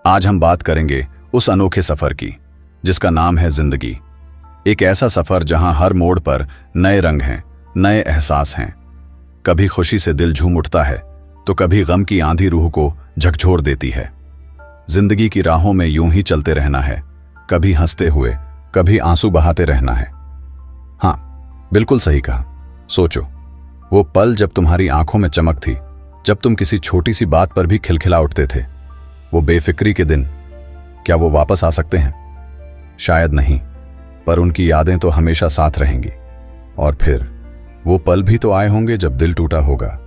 आज हम बात करेंगे उस अनोखे सफर की जिसका नाम है जिंदगी। एक ऐसा सफर जहां हर मोड़ पर नए रंग हैं, नए एहसास हैं। कभी खुशी से दिल झूम उठता है तो कभी गम की आंधी रूह को झकझोर देती है। जिंदगी की राहों में यूं ही चलते रहना है, कभी हंसते हुए कभी आंसू बहाते रहना है। हाँ, बिल्कुल सही कहा। सोचो, वो पल जब तुम्हारी आंखों में चमक थी, जब तुम किसी छोटी सी बात पर भी खिलखिला उठते थे। वो बेफिक्री के दिन, क्या वो वापस आ सकते हैं? शायद नहीं, पर उनकी यादें तो हमेशा साथ रहेंगी। और फिर वो पल भी तो आए होंगे जब दिल टूटा होगा,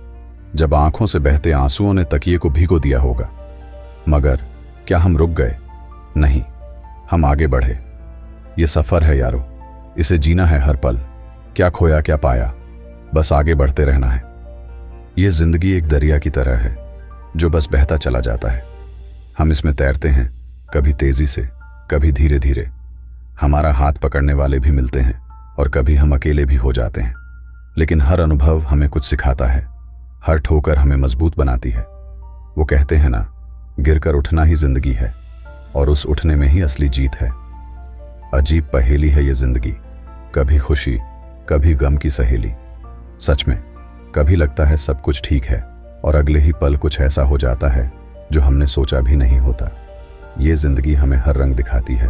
जब आंखों से बहते आंसुओं ने तकिए को भिगो दिया होगा। मगर क्या हम रुक गए? नहीं, हम आगे बढ़े। ये सफर है यारो, इसे जीना है हर पल। क्या खोया क्या पाया, बस आगे बढ़ते रहना है। ये जिंदगी एक दरिया की तरह है जो बस बहता चला जाता है। हम इसमें तैरते हैं, कभी तेजी से कभी धीरे धीरे। हमारा हाथ पकड़ने वाले भी मिलते हैं और कभी हम अकेले भी हो जाते हैं। लेकिन हर अनुभव हमें कुछ सिखाता है, हर ठोकर हमें मजबूत बनाती है। वो कहते हैं ना, गिरकर उठना ही जिंदगी है और उस उठने में ही असली जीत है। अजीब पहेली है ये जिंदगी, कभी खुशी कभी गम की सहेली। सच में, कभी लगता है सब कुछ ठीक है और अगले ही पल कुछ ऐसा हो जाता है जो हमने सोचा भी नहीं होता। ये जिंदगी हमें हर रंग दिखाती है,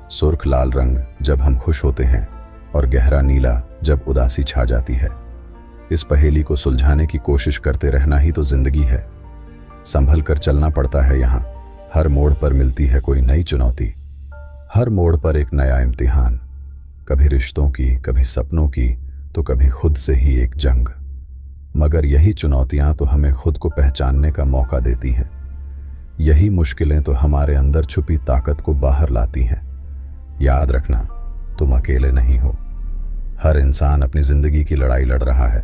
सुर्ख लाल रंग जब हम खुश होते हैं और गहरा नीला जब उदासी छा जाती है। इस पहेली को सुलझाने की कोशिश करते रहना ही तो जिंदगी है। संभल कर चलना पड़ता है यहाँ। हर मोड़ पर मिलती है कोई नई चुनौती, हर मोड़ पर एक नया इम्तिहान। कभी रिश्तों की, कभी सपनों की, तो कभी खुद से ही एक जंग। मगर यही चुनौतियां तो हमें खुद को पहचानने का मौका देती हैं। यही मुश्किलें तो हमारे अंदर छुपी ताकत को बाहर लाती हैं। याद रखना, तुम अकेले नहीं हो। हर इंसान अपनी जिंदगी की लड़ाई लड़ रहा है।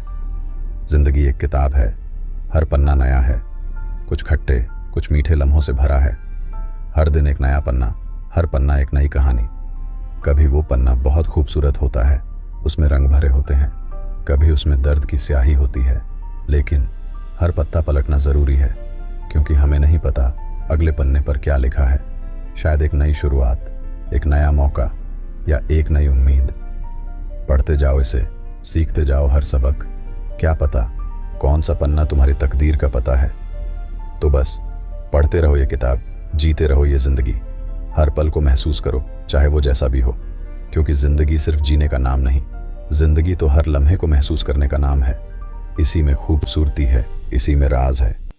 जिंदगी एक किताब है, हर पन्ना नया है। कुछ खट्टे कुछ मीठे लम्हों से भरा है। हर दिन एक नया पन्ना, हर पन्ना एक नई कहानी। कभी वो पन्ना बहुत खूबसूरत होता है, उसमें रंग भरे होते हैं। कभी उसमें दर्द की स्याही होती है। लेकिन हर पत्ता पलटना जरूरी है, क्योंकि हमें नहीं पता अगले पन्ने पर क्या लिखा है। शायद एक नई शुरुआत, एक नया मौका या एक नई उम्मीद। पढ़ते जाओ इसे, सीखते जाओ हर सबक। क्या पता कौन सा पन्ना तुम्हारी तकदीर का पता है। तो बस पढ़ते रहो ये किताब, जीते रहो ये जिंदगी। हर पल को महसूस करो, चाहे वो जैसा भी हो। क्योंकि जिंदगी सिर्फ जीने का नाम नहीं, जिंदगी तो हर लम्हे को महसूस करने का नाम है। इसी में खूबसूरती है, इसी में राज है।